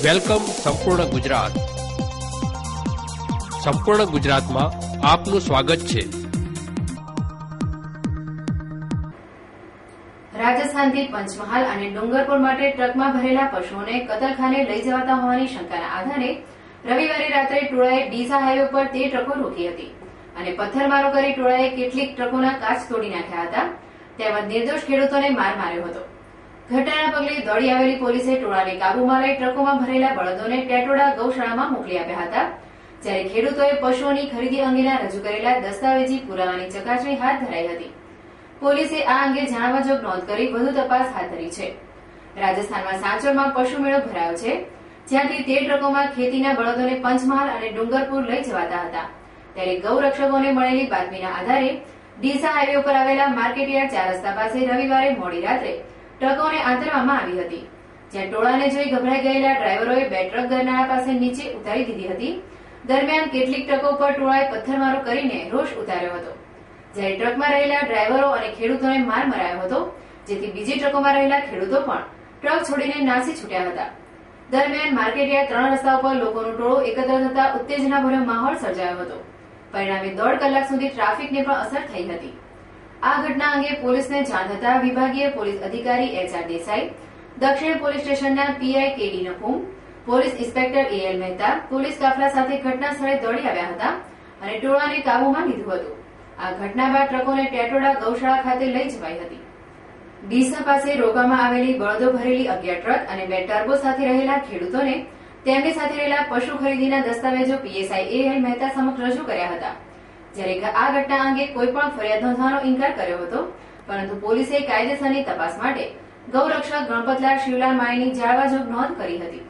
Welcome સંપૂર્ણ ગુજરાત. સંપૂર્ણ ગુજરાતમાં આપનું સ્વાગત છે. રાજસ્થાનથી પંચમહાલ અને ડુંગરપુર માટે ટ્રકમાં ભરેલા પશુઓને કતલખાને લઈ જવાતા હોવાની શંકાના આધારે રવિવારે રાત્રે ટોળાએ ડીસા હાઈવે પર તે ટ્રકો રોકી હતી અને પથ્થરમારો કરી ટોળાએ કેટલીક ટ્રકોના કાચ તોડી નાખ્યા હતા તેમજ નિર્દોષ ખેડૂતોને માર માર્યો હતો. ઘટનાના પગલે દોડી આવેલી પોલીસે ટોળાને કાબુમાં લઈ ટ્રકોમાં ભરેલા બળદોને ટેટોડા ગૌશાળામાં મોકલી આપ્યા હતા, જ્યારે ખેડૂતોએ પશુઓની ખરીદી અંગેના રજૂ કરેલા દસ્તાવેજી પુરાવાની ચકાસણી હાથ ધરાઈ હતી. પોલીસે આ અંગે જાણવાજોગ નોંધ કરી વધુ તપાસ હાથ ધરી છે. રાજસ્થાનમાં સાંચોરમાં પશુ મેળો ભરાયો છે, જ્યાંથી તે ટ્રકોમાં ખેતીના બળદોને પંચમહાલ અને ડુંગરપુર લઈ જવાતા હતા, ત્યારે ગૌરક્ષકોને મળેલી બાતમીના આધારે ડીસા હાઈવે ઉપર આવેલા માર્કેટયાર્ડ 4 રસ્તા પાસે રવિવારે મોડી રાત્રે ટ્રકોને આંતરવામાં આવી હતી, જ્યાં ટોળાને જોઈ ગભરાઈ ગયેલા ડ્રાઈવરોએ 2 ટ્રક ગરનાળા પાસે નીચે ઉતારી દીધી હતી. દરમિયાન કેટલીક ટ્રકો પર ટોળાએ પથ્થરમારો કરીને રોષ ઉતાર્યો હતો, જ્યારે ટ્રકમાં રહેલા ડ્રાઈવરો અને ખેડૂતોને માર મરાયો હતો, જેથી બીજી ટ્રકોમાં રહેલા ખેડૂતો પણ ટ્રક છોડીને નાસી છૂટ્યા હતા. દરમિયાન માર્કેટયાર્ડ 3 રસ્તા ઉપર લોકોનું ટોળું એકત્ર થતા ઉત્તેજનાભર્યો માહોલ સર્જાયો હતો. પરિણામે 1.5 કલાક સુધી ટ્રાફિકને પણ અસર થઈ હતી. આ ઘટના અંગે પોલીસને જાણ થતા વિભાગીય પોલીસ અધિકારી HR દેસાઈ, દક્ષિણ પોલીસ સ્ટેશનના PI KD Nakum, police inspector AL Mehta police કાફલા સાથે ઘટના સ્થળે દોડી આવ્યા હતા અને ટોળાને કાબુમાં લીધું હતું. આ ઘટના બાદ ટ્રકોને ટેટોડા ગૌશાળા ખાતે લઈ જવાઈ હતી. ડીસા પાસે રોકવામાં આવેલી બળદો ભરેલી 11 ટ્રક અને 2 ટર્બો સાથે રહેલા ખેડૂતોને તેમની સાથે રહેલા પશુ ખરીદીના દસ્તાવેજો PSI AL મહેતા સમક્ષ રજૂ કર્યા હતા, જ્યારે આ ઘટના અંગે કોઈ પણ ફરિયાદ નોંધવાનો ઇનકાર કર્યો હતો, પરંતુ પોલીસે કાયદેસરની તપાસ માટે ગૌરક્ષક ગણપતલાલ શિવલાલ માળીની જાળવાજોગ નોંધ કરી હતી.